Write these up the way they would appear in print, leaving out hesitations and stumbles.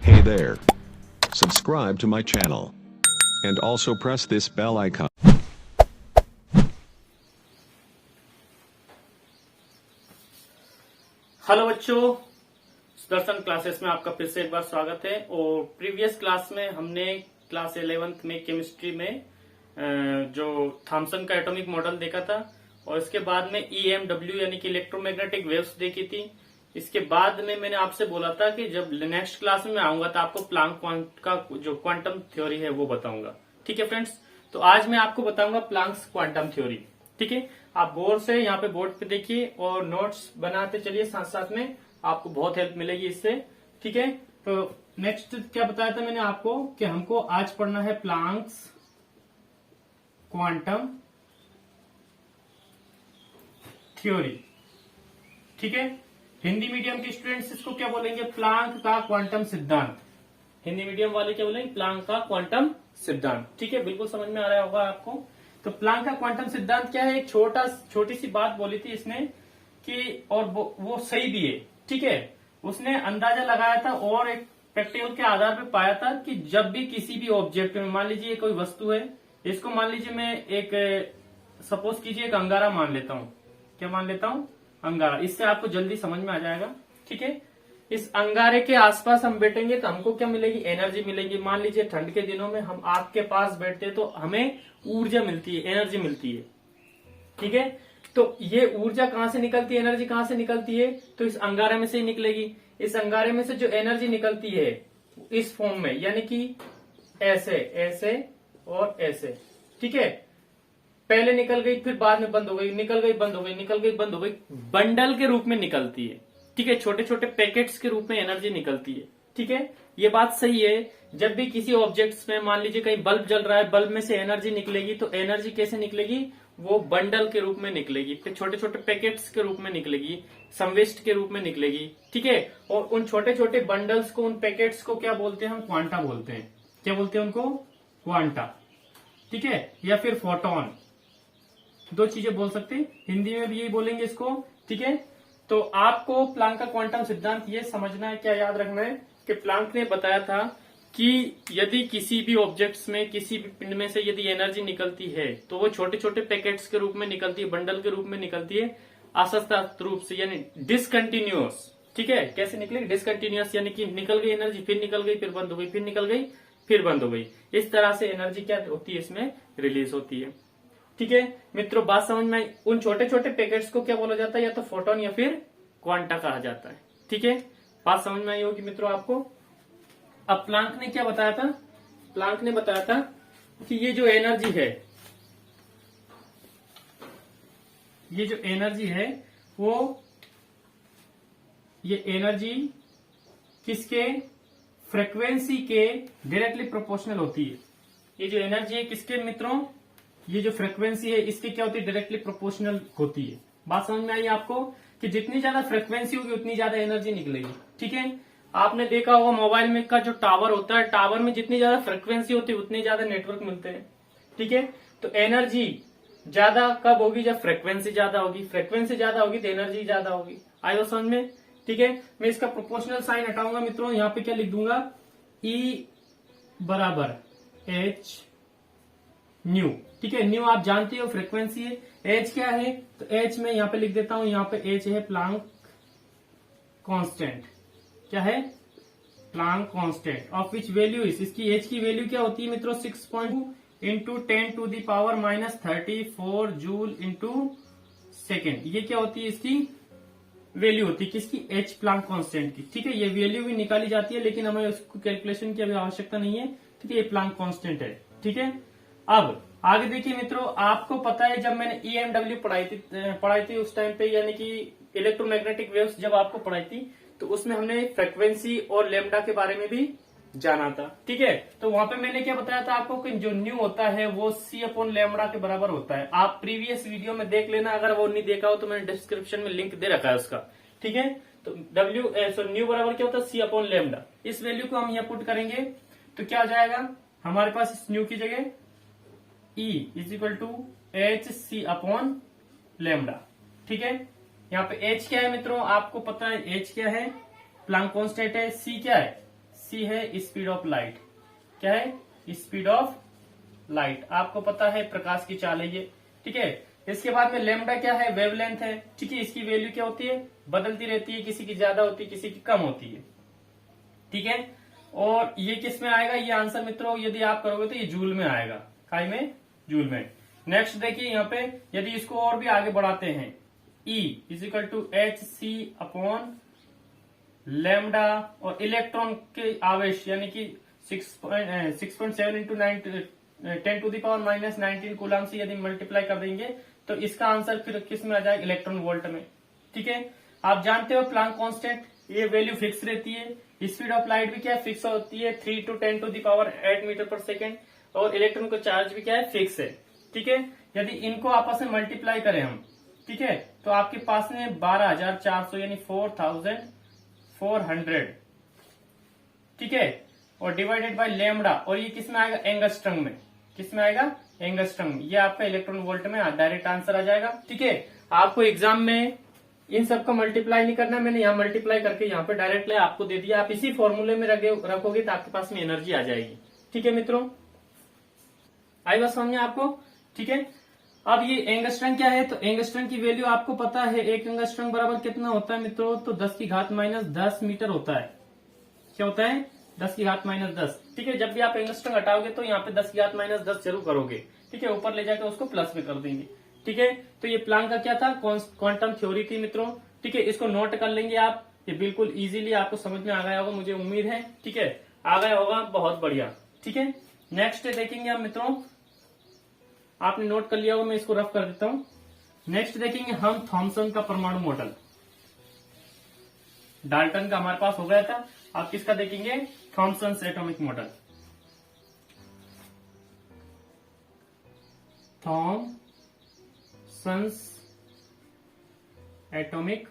Hey there. Subscribe to my channel. And also press this bell icon. Hello बच्चों, दर्शन classes में आपका फिर से एक बार स्वागत है। और प्रीवियस क्लास में हमने क्लास 11th में केमिस्ट्री में जो थॉमसन का एटॉमिक मॉडल देखा था और इसके बाद में EMW यानी कि इलेक्ट्रोमैग्नेटिक वेव्स देखी थी। इसके बाद में मैंने आपसे बोला था कि जब नेक्स्ट क्लास में आऊंगा तो आपको प्लांक का जो क्वांटम थ्योरी है वो बताऊंगा। ठीक है फ्रेंड्स, तो आज मैं आपको बताऊंगा प्लांक्स क्वांटम थ्योरी। ठीक है, आप गौर से यहाँ पे बोर्ड पे देखिए और नोट्स बनाते चलिए, साथ साथ में आपको बहुत हेल्प मिलेगी इससे। ठीक है, तो नेक्स्ट क्या बताया था मैंने आपको कि हमको आज पढ़ना है प्लांक्स क्वांटम थ्योरी। ठीक है, हिंदी मीडियम के स्टूडेंट्स इसको क्या बोलेंगे? प्लांक का क्वांटम सिद्धांत। हिंदी मीडियम वाले क्या बोलेंगे? प्लांक का क्वांटम सिद्धांत। ठीक है, बिल्कुल समझ में आ रहा होगा आपको। तो प्लांक का क्वांटम सिद्धांत क्या है? एक छोटी सी बात बोली थी इसने कि, और वो सही भी है। ठीक है, उसने अंदाजा लगाया था और एक प्रैक्टिकल के आधार पर पाया था कि जब भी किसी भी ऑब्जेक्ट में, मान लीजिए कोई वस्तु है, इसको मान लीजिए मैं एक सपोज कीजिए एक अंगारा मान लेता हूं। क्या मान लेता हूं? अंगारा। इससे आपको जल्दी समझ में आ जाएगा। ठीक है, इस अंगारे के आसपास हम बैठेंगे तो हमको क्या मिलेगी? एनर्जी मिलेगी। मान लीजिए ठंड के दिनों में हम आग के पास बैठते हैं तो हमें ऊर्जा मिलती है, एनर्जी मिलती है। ठीक है, तो ये ऊर्जा कहां से निकलती है, एनर्जी कहां से निकलती है? तो इस अंगारे में से ही निकलेगी। इस अंगारे में से जो एनर्जी निकलती है इस फॉर्म में, यानी कि ऐसे ऐसे और ऐसे। ठीक है, पहले निकल गई, फिर बाद में बंद हो गई, निकल गई, बंद हो गई, निकल गई, बंद हो गई, बंडल के रूप में निकलती है। ठीक है, छोटे छोटे पैकेट्स के रूप में एनर्जी निकलती है। ठीक है, ये बात सही है। जब भी किसी ऑब्जेक्ट्स में, मान लीजिए कहीं बल्ब जल रहा है, बल्ब में से एनर्जी निकलेगी, तो एनर्जी कैसे निकलेगी? वो बंडल के रूप में निकलेगी, फिर छोटे छोटे पैकेट्स के रूप में निकलेगी, समवेस्ट के रूप में निकलेगी। ठीक है, और उन छोटे छोटे बंडल्स को, उन पैकेट्स को क्या बोलते हैं? हम क्वांटा बोलते हैं। क्या बोलते हैं उनको? क्वांटा। ठीक है, या फिर फोटोन, दो चीजें बोल सकते हैं, हिंदी में भी यही बोलेंगे इसको। ठीक है, तो आपको प्लांक का क्वांटम सिद्धांत ये समझना है, क्या याद रखना है कि प्लांक ने बताया था कि यदि किसी भी ऑब्जेक्ट्स में, किसी भी पिंड में से यदि एनर्जी निकलती है तो वो छोटे छोटे पैकेट्स के रूप में निकलती है, बंडल के रूप में निकलती है, असतत रूप से, यानी डिसकंटिन्यूअस। ठीक है, कैसे निकलेगी? डिसकंटिन्यूअस, यानी कि निकल गई एनर्जी, फिर निकल गई, फिर बंद हो गई, फिर निकल गई, फिर बंद हो गई। इस तरह से एनर्जी क्या होती है? इसमें रिलीज होती है। ठीक है मित्रों, बात समझ में आई? उन छोटे छोटे पैकेट्स को क्या बोला जाता है? या तो फोटोन या फिर क्वांटा कहा जाता है। ठीक है, बात समझ में आई होगी मित्रों आपको। अब प्लांक ने क्या बताया था? प्लांक ने बताया था कि ये जो एनर्जी है, ये जो एनर्जी है वो, ये एनर्जी किसके? फ्रीक्वेंसी के डायरेक्टली प्रोपोर्शनल होती है। ये जो एनर्जी है किसके मित्रों? ये जो फ्रीक्वेंसी है इसके क्या होती है? डायरेक्टली प्रोपोर्शनल होती है। बात समझ में आई आपको कि जितनी ज्यादा फ्रीक्वेंसी होगी उतनी ज्यादा एनर्जी निकलेगी। ठीक है, आपने देखा होगा मोबाइल में का जो टावर होता है, टावर में जितनी ज्यादा फ्रीक्वेंसी होती है उतनी ज्यादा नेटवर्क मिलते हैं। ठीक है, तो एनर्जी ज्यादा कब होगी? जब फ्रीक्वेंसी ज्यादा होगी। फ्रीक्वेंसी ज्यादा होगी तो एनर्जी ज्यादा होगी। आयो समझ में? ठीक है, मैं इसका प्रोपोर्शनल साइन हटाऊंगा मित्रों, यहाँ पे क्या लिख दूंगा? E बराबर H न्यू। ठीक है, न्यू आप जानते हो फ्रीक्वेंसी है। एच क्या है? तो एच में यहाँ पे लिख देता हूं, यहाँ पे एच है प्लांक कांस्टेंट। क्या है? Planck constant of which value is, इसकी एच की वैल्यू क्या होती है मित्रों? 6.2 इंटू 10⁻⁻34 जूल इंटू सेकेंड। ये क्या होती है? इसकी वैल्यू होती है किसकी? एच प्लांक कांस्टेंट की। ठीक है, ये वैल्यू भी निकाली जाती है लेकिन हमें उसको कैलकुलेशन की अभी आवश्यकता नहीं है। ठीक है, ये प्लांक कांस्टेंट है। ठीक है, अब आगे देखिए मित्रों, आपको पता है जब मैंने EMW पढ़ाई थी उस टाइम पे, यानी कि इलेक्ट्रोमैग्नेटिक वेव्स जब आपको पढ़ाई थी, तो उसमें हमने फ्रीक्वेंसी और लेमडा के बारे में भी जाना था। ठीक है, तो वहां पे मैंने क्या बताया था आपको कि जो न्यू होता है वो C/λ के बराबर होता है। आप प्रीवियस वीडियो में देख लेना, अगर वो नहीं देखा हो तो मैंने डिस्क्रिप्शन में लिंक दे रखा है उसका। ठीक है, तो न्यू बराबर क्या होता है? C/λ। इस वैल्यू को हम यहाँ पुट करेंगे तो क्या आ जाएगा हमारे पास? इस न्यू की जगह E is equal to HC/λ। ठीक है, यहाँ पे H क्या है मित्रों? आपको पता है H क्या है? प्लांक कांस्टेंट है। C क्या है? C सी है स्पीड ऑफ लाइट। क्या है? Speed of light. आपको पता है प्रकाश की चाल है ये, ठीक है। इसके बाद में लैम्डा क्या है? वेवलेंथ है, ठीक है। इसकी वैल्यू क्या होती है? बदलती रहती है, किसी की ज्यादा होती है, किसी की कम होती है, ठीक है। और ये किस में आएगा? ये आंसर मित्रों यदि आप करोगे तो ये जूल में आएगा। काय में? जूल में। नेक्स्ट देखिए यहाँ पे, यदि इसको और भी आगे बढ़ाते हैं, E equal to H C upon lambda, और इलेक्ट्रॉन के आवेश यानी कि 6.7 इंटू 10⁻⁻19 कूलम से यदि मल्टीप्लाई कर देंगे तो इसका आंसर फिर किस में आ जाएगा? इलेक्ट्रॉन वोल्ट में, ठीक है। आप जानते हो प्लांक कांस्टेंट, ये वैल्यू फिक्स रहती है। स्पीड ऑफ लाइट भी क्या है? फिक्स होती है 3 to 10⁸ मीटर पर सेकेंड, और इलेक्ट्रॉन का चार्ज भी क्या है? फिक्स है, ठीक है। यदि इनको आपस में मल्टीप्लाई करें हम, ठीक है, तो आपके पास में 12,400 यानी 4,400, ठीक है, और डिवाइडेड बाय लैम्डा, और ये किस में आएगा? एंगस्ट्रम में। किस में आएगा? एंगस्ट्रम। ये आपका इलेक्ट्रॉन वोल्ट में डायरेक्ट आंसर आ जाएगा, ठीक है। आपको एग्जाम में इन सबका मल्टीप्लाई नहीं करना, मैंने यहाँ मल्टीप्लाई करके यहाँ पे डायरेक्टली आपको दे दिया। आप इसी फॉर्मूले में रखोगे तो आपके पास में एनर्जी आ जाएगी, ठीक है मित्रों। आई बात समझ में आपको, ठीक है। अब ये एंगस्ट्रम क्या है? तो एंगस्ट्रम की वैल्यू आपको पता है, एक एंगस्ट्रम बराबर कितना होता है मित्रों? तो 10⁻⁻10 मीटर होता है। क्या होता है? 10⁻⁻10, ठीक है। जब भी आप एंगस्ट्रम हटाओगे तो यहाँ पे 10⁻⁻10 जरूर करोगे, ठीक है। ऊपर ले जाकर उसको प्लस में कर देंगे, ठीक है। तो ये प्लांक का क्या था? क्वांटम थ्योरी थी मित्रों, ठीक है। इसको नोट कर लेंगे आप, ये बिल्कुल इजीली आपको समझ में आ गया होगा, मुझे उम्मीद है, ठीक है। आ गया होगा, बहुत बढ़िया, ठीक है। नेक्स्ट देखेंगे हम मित्रों, आपने नोट कर लिया होगा, मैं इसको रफ कर देता हूं। नेक्स्ट देखेंगे हम थॉमसन का परमाणु मॉडल। डाल्टन का हमारे पास हो गया था, आप किसका देखेंगे? Thomson atomic model. Thomson's atomic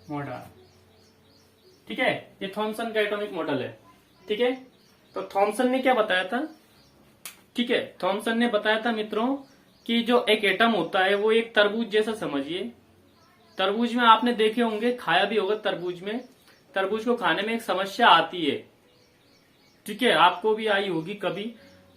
model, ठीक है। ये थॉमसन का एटॉमिक मॉडल है, ठीक है। तो थॉमसन ने क्या बताया था? ठीक है, थॉमसन ने बताया था मित्रों कि जो एक एटम होता है वो एक तरबूज जैसा समझिए। तरबूज में आपने देखे होंगे, खाया भी होगा तरबूज में। तरबूज को खाने में एक समस्या आती है, ठीक है, आपको भी आई होगी कभी,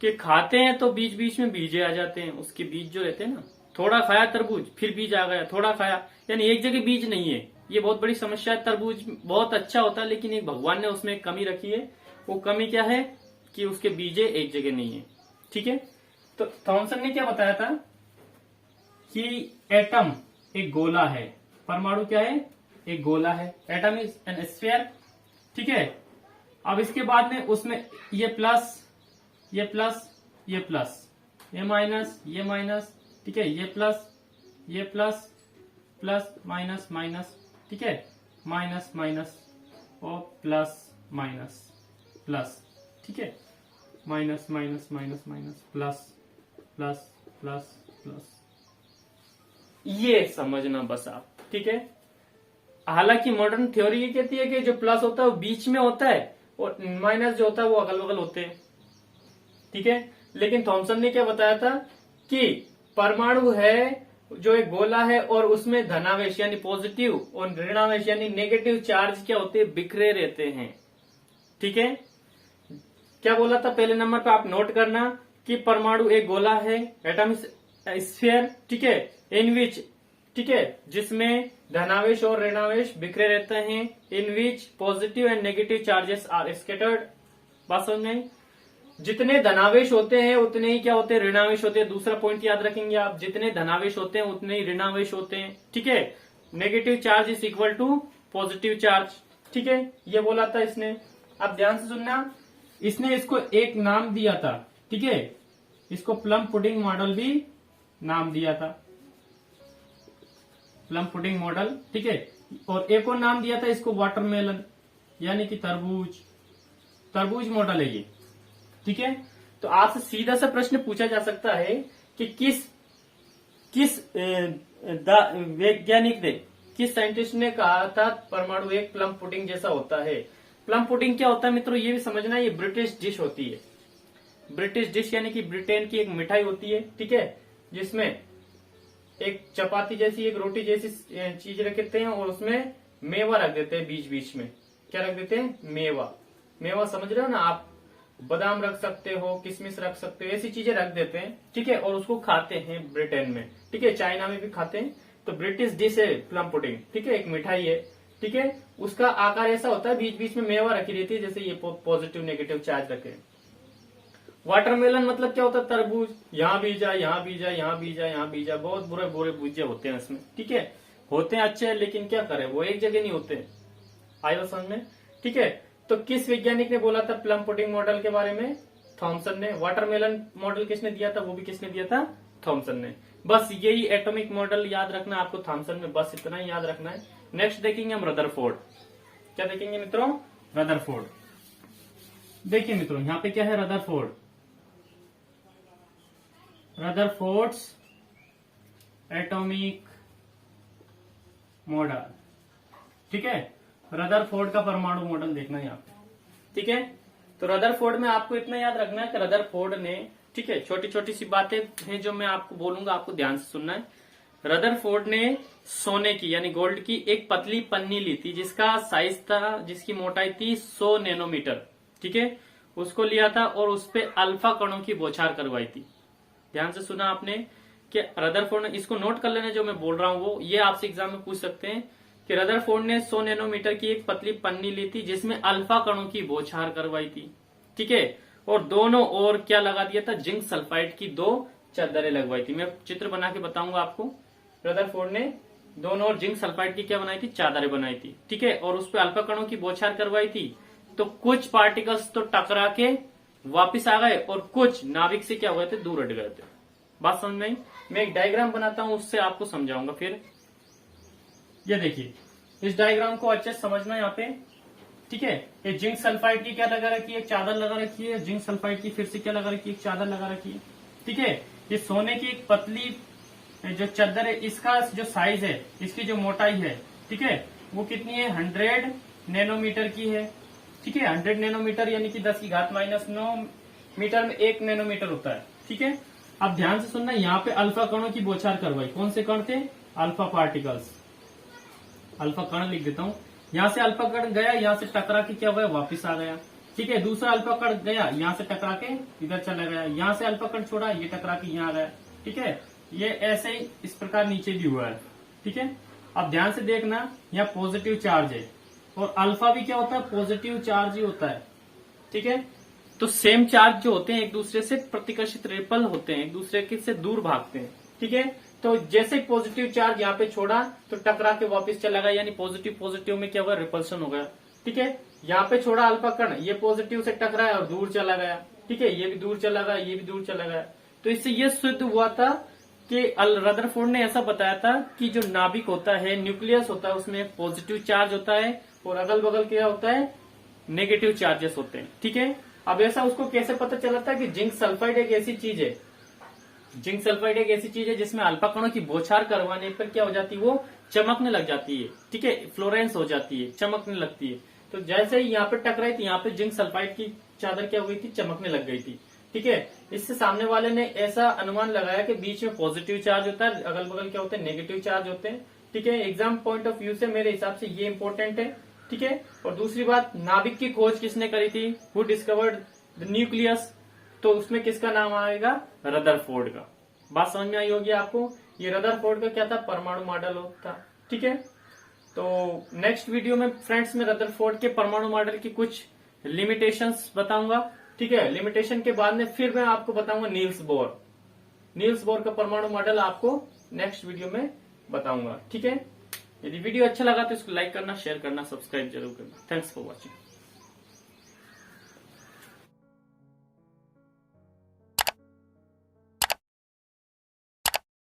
कि खाते हैं तो बीच बीच में बीजे आ जाते हैं। उसके बीज जो रहते हैं ना, थोड़ा खाया तरबूज फिर बीज आ गया, थोड़ा खाया, यानी एक जगह बीज नहीं है। ये बहुत बड़ी समस्या है। तरबूज बहुत अच्छा होता है, लेकिन एक भगवान ने उसमें एक कमी रखी है। वो कमी क्या है? कि उसके बीजे एक जगह नहीं है, ठीक है। तो थॉमसन ने क्या बताया था कि एटम एक गोला है, परमाणु क्या है? एक गोला है। एटम इज एन स्फीयर, ठीक है। अब इसके बाद में उसमें ये प्लस, ये प्लस, ये प्लस, ये माइनस, ये माइनस, ठीक है, ये प्लस, ये प्लस, प्लस माइनस माइनस, ठीक है, माइनस माइनस और प्लस माइनस प्लस, ठीक है, minus minus minus minus plus plus plus plus, ये समझना बस आप, ठीक है। हालांकि मॉडर्न थ्योरी ये कहती है कि जो प्लस होता है वो बीच में होता है और माइनस जो होता है वो अगल बगल होते हैं, ठीक है। लेकिन थॉमसन ने क्या बताया था कि परमाणु है जो एक गोला है और उसमें धनावेश यानी पॉजिटिव और ऋणावेश यानी नेगेटिव चार्ज क्या होते हैं? बिखरे रहते हैं, ठीक है। क्या बोला था पहले नंबर पे, आप नोट करना कि परमाणु एक गोला है, एटम स्फीयर, ठीक है, इन विच, ठीक है, जिसमें धनावेश और ऋणावेश बिखरे रहते हैं, in which positive and negative charges are scattered. बात समझ में? जितने धनावेश होते हैं उतने ही क्या होते हैं? ऋणावेश होते हैं। दूसरा पॉइंट याद रखेंगे आप, जितने धनावेश होते हैं उतने ही ऋणावेश होते हैं, ठीक है। Negative charge is equal to positive charge, ठीक है, ये बोला था इसने। अब ध्यान से सुनना, इसने इसको एक नाम दिया था, ठीक है, इसको प्लम पुडिंग मॉडल भी नाम दिया था, प्लम पुडिंग मॉडल, ठीक है। और एक और नाम दिया था इसको वाटरमेलन यानी कि तरबूज, तरबूज मॉडल है ये, ठीक है। तो आपसे सीधा सा प्रश्न पूछा जा सकता है कि किस वैज्ञानिक ने, किस साइंटिस्ट ने कहा था परमाणु एक प्लम पुडिंग जैसा होता है। प्लम पुडिंग क्या होता है मित्रों, ये भी समझना, ये ब्रिटिश डिश होती है। ब्रिटिश डिश यानी कि ब्रिटेन की एक मिठाई होती है, ठीक है, जिसमें एक चपाती जैसी, एक रोटी जैसी चीज रख देते हैं और उसमें मेवा रख देते हैं बीच बीच में। क्या रख देते हैं? मेवा, मेवा समझ रहे हो ना आप, बादाम रख सकते हो, किशमिश रख सकते हो, ऐसी चीजें रख देते हैं, ठीक है, और उसको खाते हैं ब्रिटेन में, ठीक है, चाइना में भी खाते हैं। तो ब्रिटिश डिश है प्लम पुडिंग, ठीक है, एक मिठाई है, ठीक है, उसका आकार ऐसा होता है, बीच बीच में मेवा रखी रहती है, जैसे ये पॉजिटिव नेगेटिव चार्ज रखे। वाटरमेलन मतलब क्या होता है, तरबूज, यहाँ बीजा, यहाँ बीजा, यहाँ बीजा, यहाँ बीजा, बहुत बुरे बुरे बीजे होते हैं इसमें, ठीक है, होते हैं अच्छे, लेकिन क्या करें, वो एक जगह नहीं होते। आयो समझ में, ठीक है। तो किस वैज्ञानिक ने बोला था प्लम पुडिंग मॉडल के बारे में? थॉमसन ने। वाटरमेलन मॉडल किसने दिया था? वो भी किसने दिया था? थॉमसन ने। बस यही एटॉमिक मॉडल याद रखना आपको थॉमसन में, बस इतना ही याद रखना है। नेक्स्ट देखेंगे हम रदरफोर्ड। क्या देखेंगे मित्रों? रदरफोर्ड। देखिए मित्रों, यहाँ पे क्या है? रदरफोर्ड, रदरफोर्ड्स एटॉमिक मॉडल, ठीक है, रदरफोर्ड का परमाणु मॉडल देखना है यहाँ पे, ठीक है। तो रदरफोर्ड में आपको इतना याद रखना है कि रदरफोर्ड ने, ठीक है, छोटी छोटी सी बातें हैं जो मैं आपको बोलूंगा, आपको ध्यान से सुनना है। रदरफोर्ड ने सोने की यानी गोल्ड की एक पतली पन्नी ली थी जिसका साइज था, जिसकी मोटाई थी 100 नैनोमीटर, ठीक है, उसको लिया था और उस पे अल्फा कणों की बौछार करवाई थी। ध्यान से सुना आपने कि रदरफोर्ड ने, इसको नोट कर लेना जो मैं बोल रहा हूं वो, ये आपसे एग्जाम में पूछ सकते हैं कि रदरफोर्ड ने 100 नैनोमीटर की एक पतली पन्नी ली थी जिसमें अल्फा कणों की बौछार करवाई थी, ठीक है, और दोनों ओर क्या लगा दिया था? जिंक सल्फाइड की 2 चादरें लगवाई थी। मैं चित्र बना के बताऊंगा आपको। रदरफोर्ड ने दोनों ओर जिंक सल्फाइड की क्या बनाई थी? चादरें बनाई थी, ठीक है, और उस पर अल्फा कणों की बौछार करवाई थी। तो कुछ पार्टिकल्स तो टकरा के वापिस आ गए और कुछ नाभिक से क्या हुए थे? दूर हट गए थे। बात समझ में आई? मैं एक डायग्राम बनाता हूं, उससे आपको समझाऊंगा फिर। ये देखिए, इस डायग्राम को अच्छे से समझना यहाँ पे, ठीक है। ये जिंक सल्फाइड की क्या लगा रखी है? चादर लगा रखी है। जिंक सल्फाइड की फिर से क्या लगा रखी है? चादर लगा रखी है, ठीक है। ये सोने की एक पतली जो चादर है, इसका जो साइज है, इसकी जो मोटाई है, ठीक है, वो कितनी है? 100 नैनोमीटर की है, ठीक है। 100 नैनोमीटर यानी कि 10⁻⁹ मीटर में 1 नैनोमीटर होता है, ठीक है। अब ध्यान से सुनना, यहाँ पे अल्फा कणों की बौछार करवाई। कौन से कण थे? अल्फा पार्टिकल्स, अल्फा कण लिख देता हूँ। यहाँ से अल्फा कण गया, यहाँ से टकरा के क्या हुआ? वापिस आ गया, ठीक है। दूसरा अल्फा कण गया, यहाँ से टकरा के इधर चला गया। यहाँ से अल्फा कण छोड़ा, ये टकरा के यहाँ गया, ठीक है। ये ऐसे ही इस प्रकार नीचे भी हुआ है, ठीक है। अब ध्यान से देखना, यहाँ पॉजिटिव चार्ज है और अल्फा भी क्या होता है? पॉजिटिव चार्ज ही होता है, ठीक है। तो सेम चार्ज जो होते हैं एक दूसरे से प्रतिकर्षित, रिपल होते हैं, एक दूसरे के से दूर भागते हैं, ठीक है। तो जैसे पॉजिटिव चार्ज यहाँ पे छोड़ा तो टकरा के वापस चला गया, यानी पॉजिटिव पॉजिटिव में क्या हुआ? रिपल्सन हो गया, ठीक है। यहाँ पे छोड़ा अल्फा कण, ये पॉजिटिव से टकराया और दूर चला गया, ठीक है, ये भी दूर चला गया, ये भी दूर चला गया। तो इससे ये सिद्ध हुआ था कि रदरफोर्ड ने ऐसा बताया था कि जो नाभिक होता है, न्यूक्लियस होता है, उसमें पॉजिटिव चार्ज होता है और अगल बगल क्या होता है? नेगेटिव चार्जेस होते हैं, ठीक है। अब ऐसा उसको कैसे पता चला था कि जिंक सल्फाइड एक ऐसी चीज है, जिंक सल्फाइड एक ऐसी चीज है जिसमें अल्फा कणों की बौछार करवाने पर क्या हो जाती है? वो चमकने लग जाती है, ठीक है, फ्लोरेंस हो जाती है, चमकने लगती है। तो जैसे ही यहाँ पे टकराई थी, यहाँ पे जिंक सल्फाइड की चादर क्या हुई थी? चमकने लग गई थी, ठीक है। इससे सामने वाले ने ऐसा अनुमान लगाया कि बीच में पॉजिटिव चार्ज होता है, अगल बगल क्या होते हैं? नेगेटिव चार्ज होते हैं, ठीक है। एग्जाम पॉइंट ऑफ व्यू से मेरे हिसाब से ये इंपॉर्टेंट है, ठीक है। और दूसरी बात, नाभिक की खोज किसने करी थी? Who discovered the nucleus? तो उसमें किसका नाम आएगा? रदरफोर्ड का। बात समझ में आई होगी आपको। ये रदरफोर्ड का क्या था? परमाणु मॉडल था, ठीक है। तो नेक्स्ट वीडियो में फ्रेंड्स में रदरफोर्ड के परमाणु मॉडल की कुछ लिमिटेशंस बताऊंगा, ठीक है। लिमिटेशन के बाद में फिर मैं आपको बताऊंगा नील्स बोर, नील्स बोर का परमाणु मॉडल आपको नेक्स्ट वीडियो में बताऊंगा, ठीक है। यदि वीडियो अच्छा लगा तो इसको लाइक करना, शेयर करना, सब्सक्राइब जरूर करना। Thanks for watching.